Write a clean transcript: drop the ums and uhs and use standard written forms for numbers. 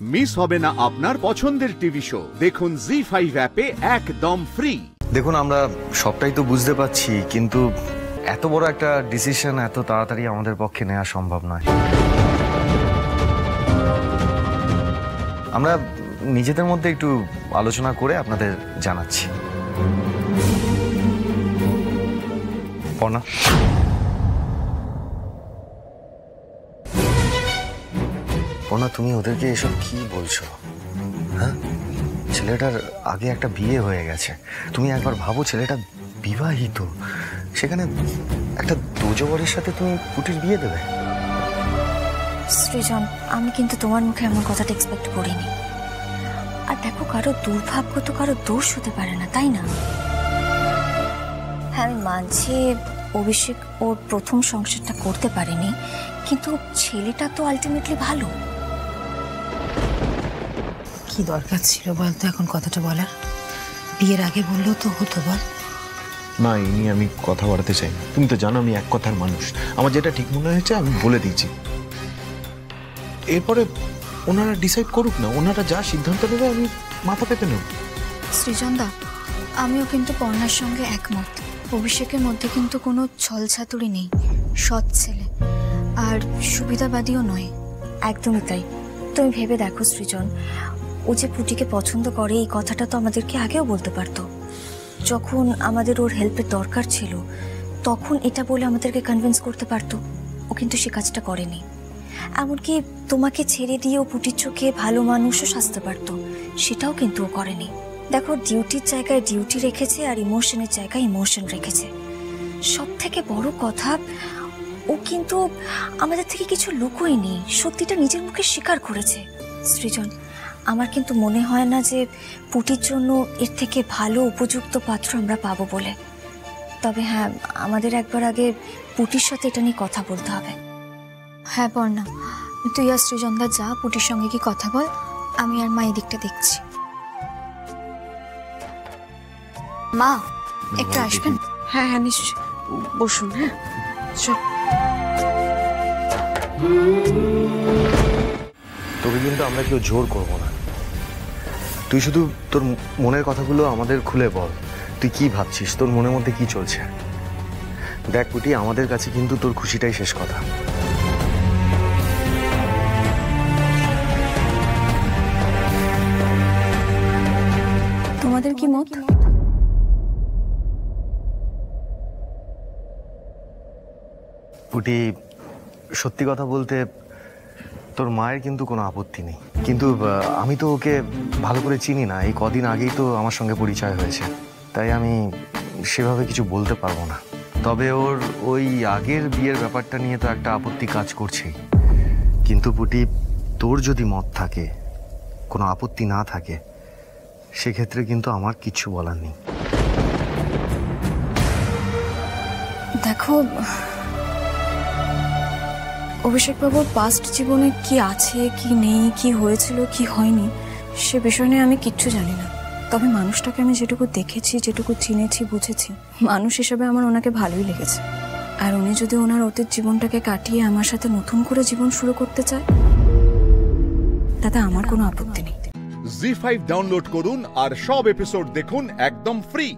Miss হবে না আপনার পছন্দের টিভি শো। দেখুন জি5 অ্যাপে একদম ফ্রি। দেখুন, আমরা সবটাই তো বুঝতে পারছি, কিন্তু এত বড় একটা ডিসিশন এত তাড়াতাড়ি আমাদের পক্ষে নেওয়া সম্ভব নয়। আমরা নিজেদের মধ্যে একটু আলোচনা করে আপনাদের জানাচ্ছি। পর্ণা, পর্ণা, তুমি ওদেরকে এসব কি বলছো? হ্যাঁ, ছেলেটার আগে একটা বিয়ে হয়ে গেছে। তুমি একবার ভাবো, ছেলেটা বিবাহিত, সেখানে একটা দুজবরের সাথে তুমি পুটির বিয়ে দেবে? সৃজন, আমি কিন্তু তোমার মুখে এমন কথাটা এক্সপেক্ট করিনি। আর দেখো, কারো দুর্ভাগ্য তো কারো দোষ হতে পারে না, তাই না? হ্যাঁ, আমি মানছি অভিষেক ওর প্রথম সংসারটা করতে পারেনি, কিন্তু ছেলেটা তো আলটিমেটলি ভালো। কি দরকার ছিল বলতো এখন কথাটা বলার? বিয়ের আগে বললেও তো হতো, বল। না, এই নিয়ে আমি কথা বাড়াতে চাই না। তুমি তো জানো আমি এক কথার মানুষ। আমার যেটা ঠিক মনে হয়েছে আমি বলে দিয়েছি। এরপরে ওনারা ডিসাইড করুক না, ওনারা যা সিদ্ধান্ত নেবে আমি মাথা পেতে নেব। সৃজনদা, আমিও কিন্তু পর্ণার সঙ্গে একমত। অভিষেকের মধ্যে কিন্তু কোনো ছলছাতুরি নেই, সৎ ছেলে, আর সুবিধাবাদীও নয়। একদমই তাই। তুমি ভেবে দেখো সৃজন, ও যে পুটিকে পছন্দ করে এই কথাটা তো আমাদেরকে আগেও বলতে পারতো। যখন আমাদের ওর হেল্পের দরকার ছিল তখন এটা বলে আমাদেরকে কনভিন্স করতে পারতো। ও কিন্তু সে কাজটা করেনি। এমনকি তোমাকে ছেড়ে দিয়ে ও পুটির চোখে ভালো মানুষও সাজতে পারতো, সেটাও কিন্তু ও করেনি। দেখো, ডিউটির জায়গায় ডিউটি রেখেছে আর ইমোশনের জায়গায় ইমোশন রেখেছে। সব থেকে বড় কথা, ও কিন্তু আমাদের থেকে কিছু লুকোয়নি, সত্যিটা নিজের মুখে স্বীকার করেছে। সৃজন, আমার কিন্তু মনে হয় না যে পুটির জন্য এর থেকে ভালো উপযুক্ত পাত্র আমরা পাবো বলে। তবে হ্যাঁ, আমাদের একবার আগে পুটির সাথে এটা নিয়ে কথা বলতে হবে। হ্যাঁ পর্ণা, তুই আর সৃজনদা যা, পুটির সঙ্গে কি কথা বল, আমি আর মা এই দিকটা দেখছি। মা, একটু আসবেন? হ্যাঁ হ্যাঁ, নিশ্চয়, বসুন। হ্যাঁ, চল। তোকে কিন্তু আমরা কেউ জোর করব না। তুই শুধু তোর মনের কথাগুলো আমাদের খুলে বল। তুই কি ভাবছিস, তোর মনের মধ্যে কি চলছে? দেখ পুটি, আমাদের কাছে কিন্তু তোর খুশিটাই শেষ কথা। তোমাদের কি মত? পুটি, সত্যি কথা বলতে তোর মায়ের কিন্তু কোনো আপত্তি নেই, কিন্তু আমি তো ওকে ভালো করে চিনি না। এই কদিন আগেই তো আমার সঙ্গে পরিচয় হয়েছে, তাই আমি সেভাবে কিছু বলতে পারবো না। তবে ওর ওই আগের বিয়ের ব্যাপারটা নিয়ে তো একটা আপত্তি কাজ করছেই। কিন্তু পুটি, তোর যদি মত থাকে, কোনো আপত্তি না থাকে, সেক্ষেত্রে কিন্তু আমার কিচ্ছু বলার নেই। দেখো, অভিষেকবাবুর পাস্ট জীবনে কি আছে কি নেই, কি হয়েছিল কি হয়নি, সে বিষয় নিয়ে আমি কিচ্ছু জানি না। তবে মানুষটাকে আমি যেটুকু দেখেছি, যেটুকু চিনেছি, বুঝেছি, মানুষ হিসেবে আমার ওনাকে ভালোই লেগেছে। আর উনি যদি ওনার অতীত জীবনটাকে কাটিয়ে আমার সাথে নতুন করে জীবন শুরু করতে চায়, তাতে আমার কোনো আপত্তি নেই। জি5 ডাউনলোড করুন আর সব এপিসোড দেখুন একদম ফ্রি।